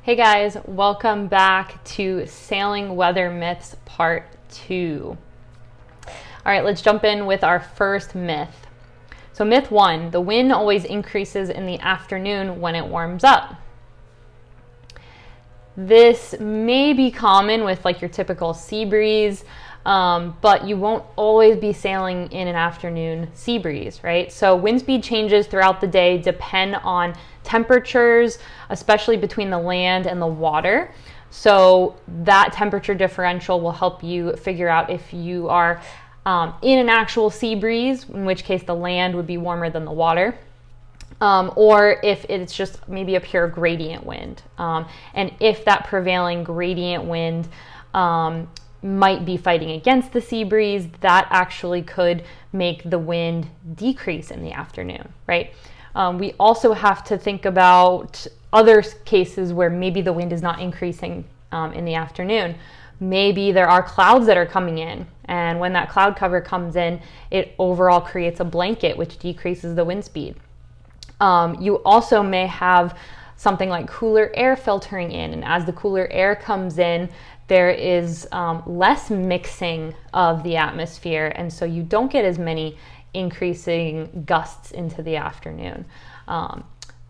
Hey guys, welcome back to Sailing Weather Myths Part 2. All right, let's jump in with our first myth. So myth 1, the wind always increases in the afternoon when it warms up. This may be common with like your typical sea breeze, but you won't always be sailing in an afternoon sea breeze, right? So wind speed changes throughout the day depend on temperatures, especially between the land and the water. So that temperature differential will help you figure out if you are in an actual sea breeze, in which case the land would be warmer than the water. Or if it's just maybe a pure gradient wind. And if that prevailing gradient wind might be fighting against the sea breeze, that actually could make the wind decrease in the afternoon, right? We also have to think about other cases where maybe the wind is not increasing in the afternoon. Maybe there are clouds that are coming in, and when that cloud cover comes in, it overall creates a blanket, which decreases the wind speed. You also may have something like cooler air filtering in, and as the cooler air comes in, there is less mixing of the atmosphere, and so you don't get as many increasing gusts into the afternoon.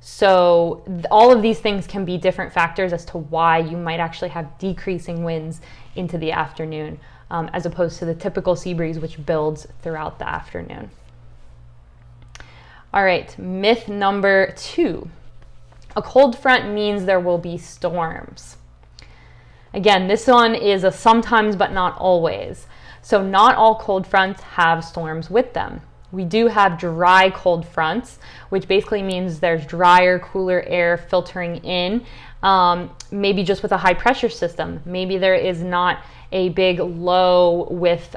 So all of these things can be different factors as to why you might actually have decreasing winds into the afternoon, as opposed to the typical sea breeze, which builds throughout the afternoon. All right, myth number 2. A cold front means there will be storms. Again, this one is a sometimes but not always. So not all cold fronts have storms with them. We do have dry cold fronts, which basically means there's drier, cooler air filtering in, maybe just with a high pressure system. Maybe there is not a big low with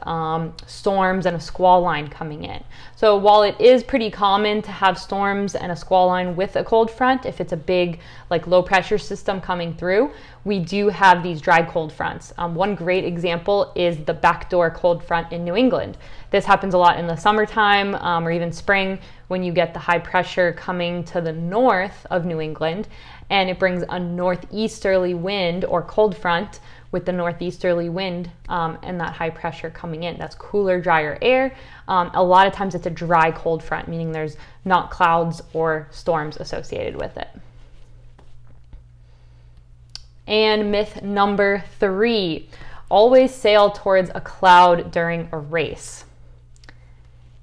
storms and a squall line coming in. So while it is pretty common to have storms and a squall line with a cold front, if it's a big like low pressure system coming through, we do have these dry cold fronts. One great example is the backdoor cold front in New England. This happens a lot in the summertime or even spring when you get the high pressure coming to the north of New England, and it brings a northeasterly wind or cold front with the northeasterly wind and that high pressure coming in. That's cooler, drier air. A lot of times it's a dry cold front, meaning there's not clouds or storms associated with it. And myth number 3, always sail towards a cloud during a race.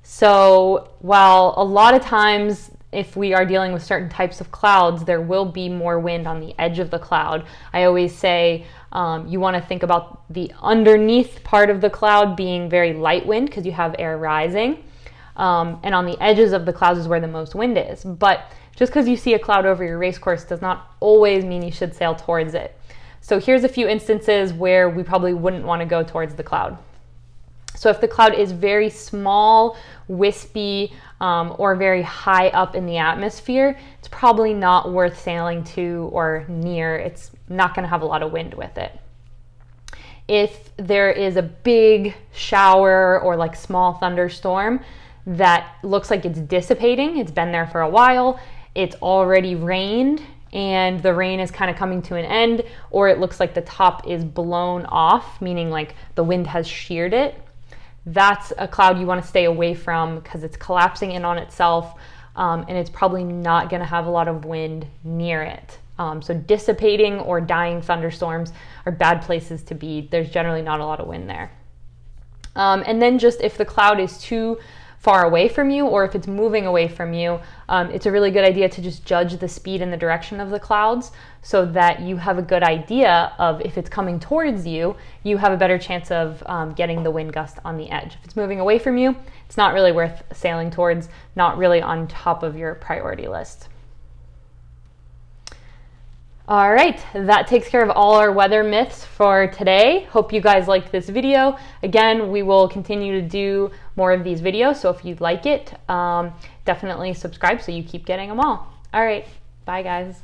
So while a lot of times if we are dealing with certain types of clouds, there will be more wind on the edge of the cloud. I always say you want to think about the underneath part of the cloud being very light wind because you have air rising. And on the edges of the clouds is where the most wind is. But just because you see a cloud over your race course does not always mean you should sail towards it. So here's a few instances where we probably wouldn't want to go towards the cloud. So if the cloud is very small, wispy, or very high up in the atmosphere, it's probably not worth sailing to or near. It's not going to have a lot of wind with it. If there is a big shower or like small thunderstorm that looks like it's dissipating, it's been there for a while, it's already rained, and the rain is kind of coming to an end, or it looks like the top is blown off, meaning like the wind has sheared it, that's a cloud you want to stay away from because it's collapsing in on itself, and it's probably not going to have a lot of wind near it. So dissipating or dying thunderstorms are bad places to be. There's generally not a lot of wind there. And then just if the cloud is too far away from you or if it's moving away from you, it's a really good idea to just judge the speed and the direction of the clouds so that you have a good idea of if it's coming towards you, you have a better chance of getting the wind gust on the edge. If it's moving away from you, it's not really worth sailing towards, not really on top of your priority list. All right, that takes care of all our weather myths for today. Hope you guys liked this video. Again, we will continue to do more of these videos, so if you like it, definitely subscribe so you keep getting them all. All right, bye guys.